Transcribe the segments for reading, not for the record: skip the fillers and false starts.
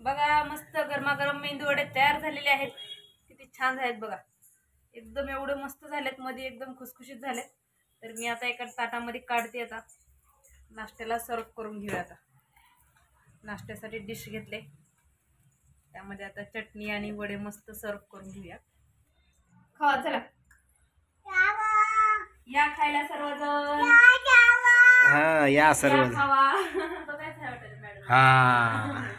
बघा मस्त गरमागरम मेंदू वडे तयार झालेले आहेत. किती छान झालेत बघा. एकदम एवढे मस्त झालेत, मध्ये एकदम खुसखुशीत झालेत. तर मी आता एका ताटामध्ये काढते. आता नाश्त्याला सर्व करून घेऊया. आता नाश्त्यासाठी डिश घेतले, त्यामध्ये आता चटणी आणि वडे मस्त सर्व करून घेऊया. खावा चला, या खायला सर्वजण. हा या सर्व खावा. हा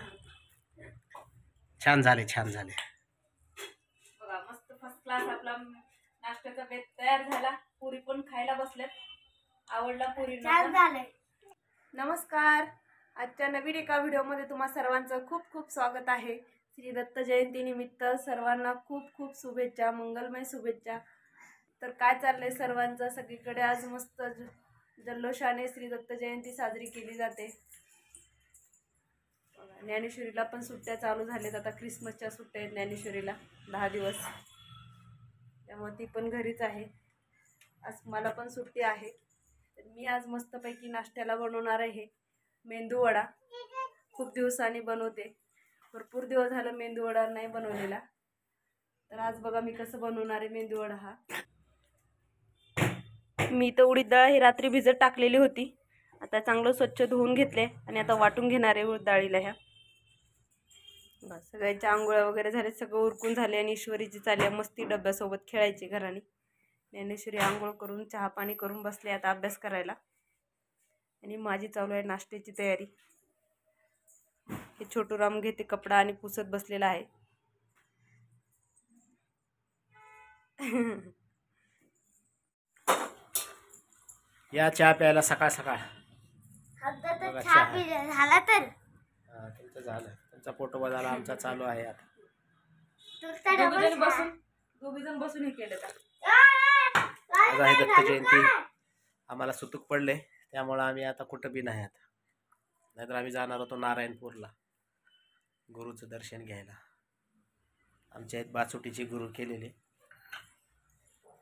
छान झाले छान झाले बघा मस्त फर्स्ट क्लास आपला नाश्त्याचा बेत तयार झाला. पुरी पण खायला बसल्यात. आवडला पुरी? नमस्कार, आजच्या नवीन एका व्हिडिओमध्ये तुम्हा सर्वांचं खूप खूप स्वागत आहे. श्री दत्त जयंती निमित्त सर्वांना खूप खूप शुभेच्छा, मंगलमय शुभेच्छा. तर काय चाललंय सर्वांचं? सगळीकडे आज मस्त जल्लोषाने श्री दत्त जयंती साजरी केली जाते. ज्ञानेश्वरीला पण सुट्ट्या चालू झाल्यात. आता ख्रिसमसच्या सुट्ट्या आहेत ज्ञानेश्वरीला 10 दिवस, त्यामुळे ती पण घरीच आहे. आज मला पण सुट्टी आहे. तर मी आज मस्तपैकी नाश्त्याला बनवणार आहे मेंदू वडा. खूप दिवसांनी बनवते, भरपूर दिवस झालं मेंदू वडा नाही बनवलेला. तर आज बघा मी कसं बनवणार आहे मेंदू वडा हा. मी तर उडीद डाळ ही रात्री भिजत टाकलेली होती. आता चांगलं स्वच्छ धुवून घेतले आणि आता वाटून घेणार आहे उडीद डाळीला ह्या. बस सगळ्यांच्या आंघोळ्या वगैरे झाले, सगळं उरकून झाले. आणि ईश्वरीची चालली मस्ती डब्यासोबत खेळायची घराने. ज्ञानेश्वरी आंघोळ करून चहा पाणी करून बसले आता अभ्यास करायला. आणि माझी चालू आहे नाश्त्याची तयारी. हे छोटू राम घेते कपडा आणि पुसत बसलेला आहे. या चहा प्यायला सकाळ सकाळ. झाला तर तुमचं झालं, तुमचा पोटोबा झाला, आमचा चालू आहे आता. दोघी जण बसून हे केलं. आज आहे दत्त जयंती, आम्हाला सुतूक पडले, त्यामुळं आम्ही आता कुठं बी नाही. आता नाहीतर आम्ही जाणार होतो नारायणपूरला गुरुचं दर्शन घ्यायला. आमच्या आहेत बाचुटीची गुरु केलेले.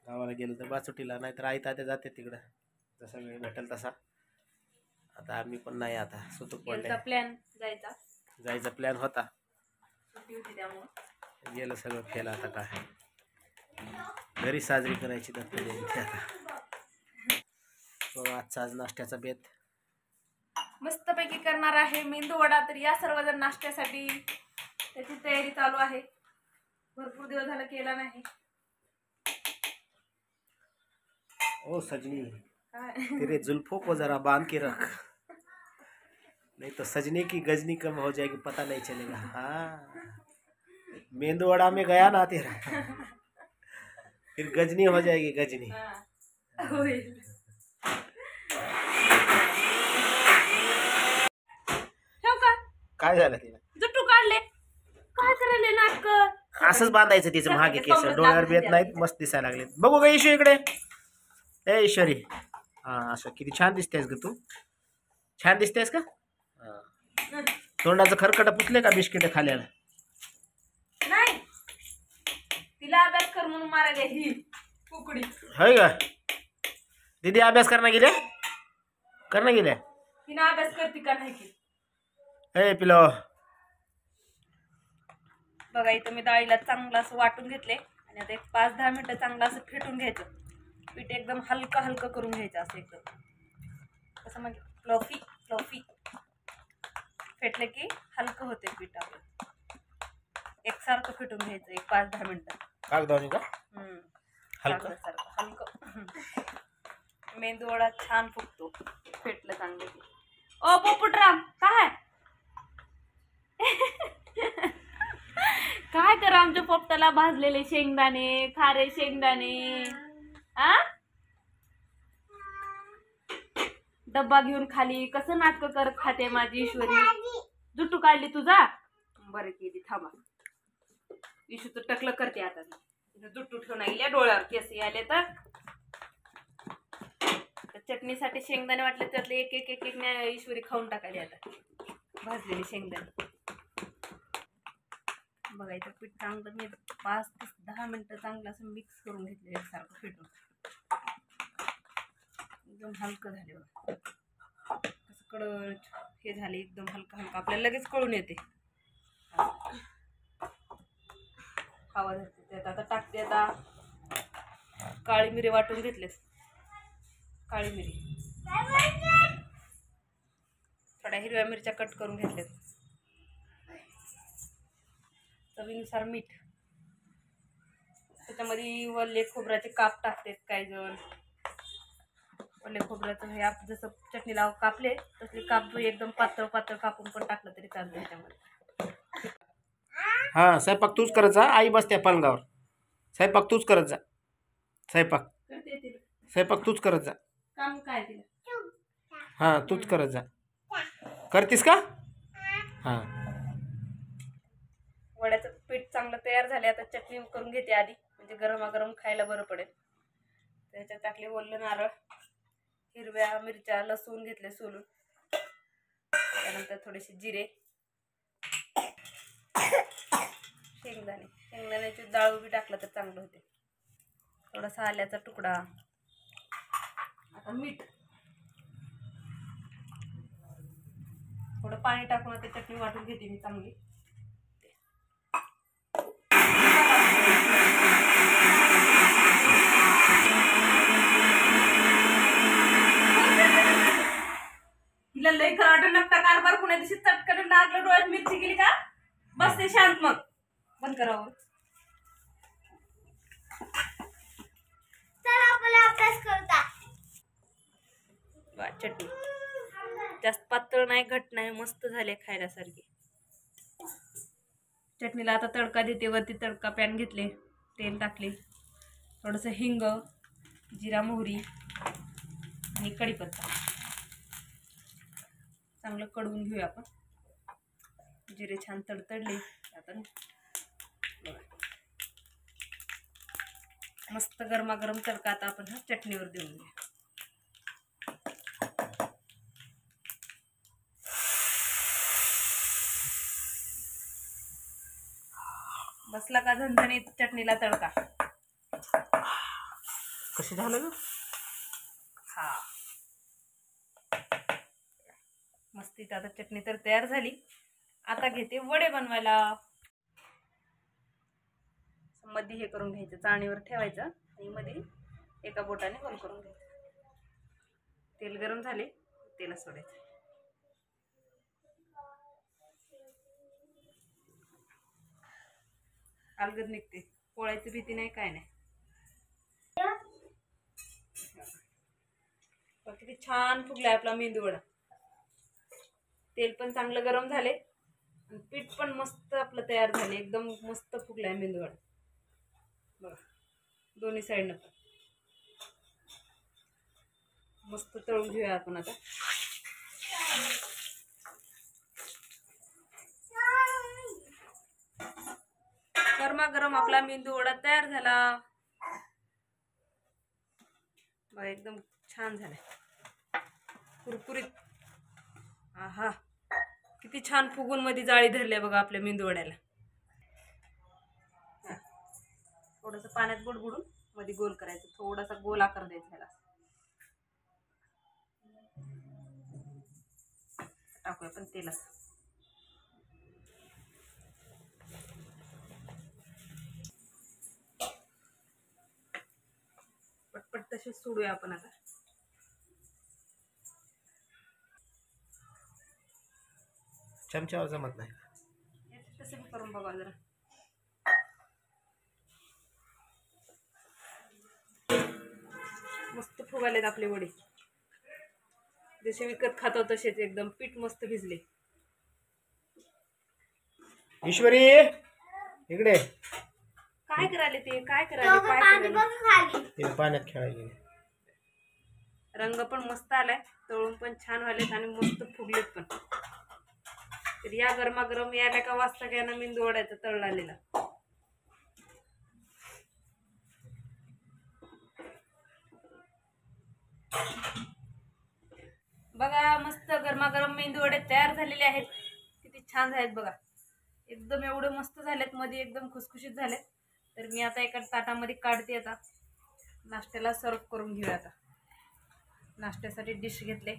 गावाला गेलो तर बाचुटीला, नाहीतर आई तात्या जाते तिकडं, जसा वेळ भेटेल तसा. आता आम्ही पण नाही, आता सुतूक पडले. प्लॅन जायचा प्लॅन होता, सुट्टी होती त्यामुळे गेलं सगळं फेल. आता काय घरी साजरी करायची दत्त जयंती. आता आजचा आज नाश्त्याचा बेत मस्तपैकी करणार आहे मेंदू वडा. तर या सर्वजण नाश्त्यासाठी त्याची तयारी चालू आहे. भरपूर दिवस झाला केला नाही. ओ सजनी तेरे जुल्फों को जरा बांध के रख, नहीं तो सजने की गजनी कम हो जाएगी, पता नहीं चलेगा. हाँ मेंदू वड़ा में गया ना तेरा, फिर गजनी हो जाएगी, गजनी. काय झालं तिला? जुट्टू काढले, काय करायले नाटक? असंच बांधायचं तिचं मागे केस, डोळ्यावर बेत नाहीत, मस्त दिसायला लागले. बघू का ईश्वर इकडे? ए ईश्वरी, हा असं किती छान दिसतेस ग तू. छान दिसतेस का? तोंडाचं खरकट पुसले का बिस्किट खाल्याला? नाही, तिला अभ्यास कर म्हणून मारायला ही कुकडी होय का? दीदी अभ्यास करणं गेल्या? करणं गेल्या? तिनं अभ्यास करते का नाही की? ए पिलो, बघा इथं मी डाळीला चांगलं असं वाटून घेतले. आणि आता एक 5-10 मिनिटं चांगलं असं फेटून घ्यायचं. पीठ एकदम हलकं हलकं करून घ्यायचं. असं एकदम कसं म्हणजे फ्लफी फ्लफी फेटलं की हलकं होते पीठ. आपलं एकसारखं फेटून घ्यायचं एक 5-10 मिनिटं. कागदावणी का? हलकं हलकं. मेंदू वडा छान फुगतो फेटलं चांगलं की. ओ पोपटराम काय काय करा आमच्या पोपटाला भाजलेले शेंगदाणे, खारे शेंगदाणे. आ डब्बा घेऊन खाली कसं नाटक करत खाते माझी ईश्वरी. जुट्टू काढली तुझा? बरं केली, थांबा. ईशू तर टकलं करते आता. जुट्टू ठेवून गेल्या, डोळ्यावर केस आले. तर चटणीसाठी शेंगदाणे वाटले, त्यातले एक एक एक एक ईश्वरी खाऊन टाकायला आता भाजलेली शेंगदाणे. बघायचं पीठ चांगलं मी 5 ते 10 मिनिटं चांगलं असं मिक्स करून घेतलं एकसारखं फेटून. एकदम हलकं झाले बघा, कसं कडक हे झाले एकदम हलकं हलकं. आपल्याला लगेच कळून येते. हवा धरते. त्यात आता टाकते आता काळी मिरी वाटून घेतलेत. काळी मिरी, थोड्या हिरव्या मिरच्या कट करून घेतल्यात. चवीनुसार मीठ. त्याच्यामध्ये वल्ले खोबऱ्याचे काप टाकतात काही जण. वल्ले खोबऱ्याचं हे आप जसं चटणीला कापले तसले काप एकदम पातळ पातळ कापून पण टाकलं तरी चालतं त्याच्यामध्ये. हां, स्वयंपाक तूच करत जा. आई बसते पलंगावर. स्वयंपाक तूच करत जा. स्वयंपाक करते तिला स्वयंपाक तूच करत जा. काम काय तिला. हां, तूच करत जा. करतीस का? हां. वड्याचं पीठ चांगलं तयार झाले. आता चटणी करून घेते आधी, म्हणजे गरमागरम खायला बरं पडेल. त्याच्यात टाकले ओलं नारळ, हिरव्या मिरच्या, लसूण घेतले सोलून, त्यानंतर थोडेसे जिरे, शेंगदाण्याची डाळ उभी टाकलं तर चांगलं होते. थोडासा आल्याचा तुकडा. आता मीठ, थोडं पाणी टाकून आता चटणी वाटून घेते मी चांगली. हिला लई कराटून नकटा कारभार कुणा दिवशी चटकन लागलं डोळ्यात मिरची गेली का बसते शांत. मग बंद करावं. चला आपला अभ्यास करता. चटणी जास्त पातळ नाही, घट नाही, मस्त झाले खायल्यासारखी. चटणीला आता तडका देते. वरती तडका पॅन घेतले, तेल टाकले, थोडंसं हिंग, जिरा मोहरी आणि कढीपत्ता चांगलं कडवून घेऊया आपण. जिरे छान तडतडले. आता मस्त गरमागरम तडका आता आपण हा चटणीवर देऊन घेऊया. बसला का झणझणीत चटणीला तडका. कसं झालं ग? हा, मस्तीत आता चटणी तर तयार झाली. आता घेते वडे बनवायला. मध्ये हे करून घ्यायचं, चाळणीवर ठेवायचं आणि मध्ये एका बोटाने गोल करून घ्यायचं. तेल गरम झाले, तेलात सोडायचं. अलगद निघते, पोळायची भीती नाही, काय नाही. किती छान फुगलाय आपला मेंदू वडा. तेल पण चांगलं गरम झाले आणि पीठ पण मस्त आपलं तयार झाले. एकदम मस्त फुगलाय मेंदू वडा बघा. दोन्ही साईडनं पण मस्त तळून घेऊया आपण आता. गरमागरम आपला मेंदू वडा तयार झाला बघा. एकदम छान झालाय, कुरकुरीत. आहा, किती छान फुगून मध्ये जाळी धरली बघा आपल्या मेंदू वड्याला. थोडंसं पाण्यात बुडबुडून मध्ये गोल करायचं, थोडासा गोल आकार द्यायचा ह्याला. टाकूया पण तेलात. पटपट तसेच सोडूया आपण आता. चमच्यावर जमत नाही. तसं बी करून बघा जरा. मस्त फुगालेत आपले वडे, जसे विकत खातो तसेच. एकदम पीठ मस्त भिजले. ईश्वरी इकडे. काय करायले ते, काय करायले, दोघं काय पाणी करायले. बघ खाली. ते पाण्यात खेळायला. रंग पण मस्त आलाय, तळून पण छान व्हायलेत आणि मस्त फुगलेत पण. तर या गरमागरम यायला का वाजता घ्या ना मेंदू वड्याचा तळलेला. बघा, मस्त गरमागरम मेंदू वडे तयार झालेले आहेत. किती छान झालेत बघा. एकदम एवढे मस्त झालेत, मध्ये एकदम खुसखुशीत झालेत. तर मी आता एका ताटामध्ये काढते. आता नाश्त्याला सर्व करून घेऊया. आता नाश्त्यासाठी डिश घेतले,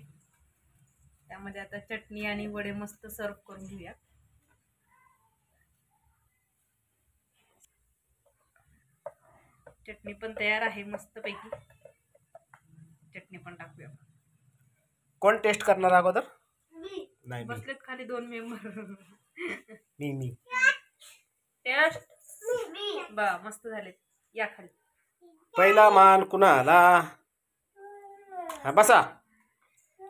त्यामध्ये आता चटणी आणि वडे मस्त सर्व करून घेऊया. चटणी पण तयार आहे मस्तपैकी. चटणी पण टाकूया. कोण टेस्ट करणार अगोदर? नाही मी. बसलेत खाली 2 मेंबर. मी टेस्ट बा मस्त झाले. या खाली. पहिला मान कुणाला? हा बसा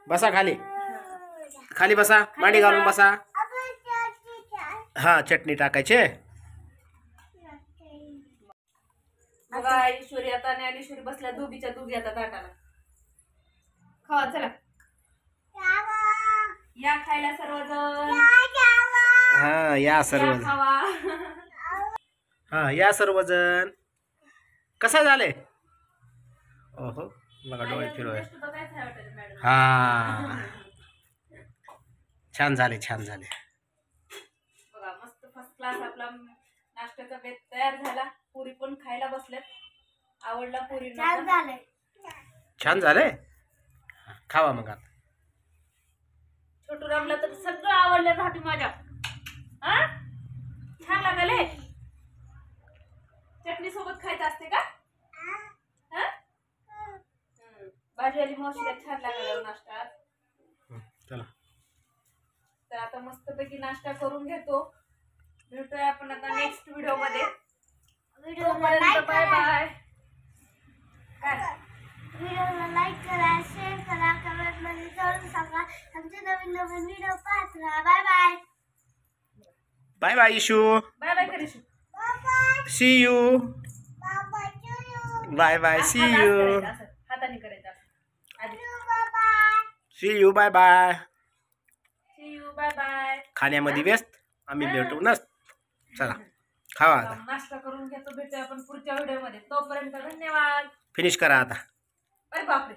बसा खाली खाली बसा, मांडी घालून बसा. हा चटणी टाकायचे. बघा ईश्वरी आता आणि ईश्वरी बसल्या दोघीच्या दोघी आता ताटाला. खावा चला. या खायला सर्वजण. हा या या सर्वजण. खावा. हा या सर्वजण. कसा झाले? ओहो बघा डोळे फिरवय. टेस्ट बघायचं आहे वाटतं मॅडम. हा छान झाले छान झाले. बघा मस्त फर्स्ट क्लास आपला नाश्त्याचा बेत तयार झाला. पुरी पण खायला बसल्यात. आवडला पुरी? छान झाले. खावा मग आता. छोटू रामला तर सगळं आवडलं राहते माझ्या. हा छान लागले. चटणी सोबत खायचं असते का? हा? भाजी आली मावशीला छान लागला नाश्ता. चला तर आता मस्तपैकी नाश्ता करून घेतो. भेटूया आपण आता नेक्स्ट व्हिडिओ मध्ये. तोपर्यंत बाय बाय. काय व्हिडिओला लाईक करा, शेअर करा, कमेंट मध्ये जरूर सांगा. आमचे नवीन नवीन व्हिडिओ पाहत राहा. Bye bye. Bye bye Ishu. Bye bye करीशू. See you. Bye bye see you. हाताने करायचं असं. आधी see you bye bye. See you bye bye. खाण्यामध्ये व्यस्त आम्ही भेटू ना. चला खावा आता. नाश्ता करून घेतो. भेटूया आपण पुढच्या व्हिडिओ मध्ये. तोपर्यंत धन्यवाद. फिनिश करा आता. अरे बापरे.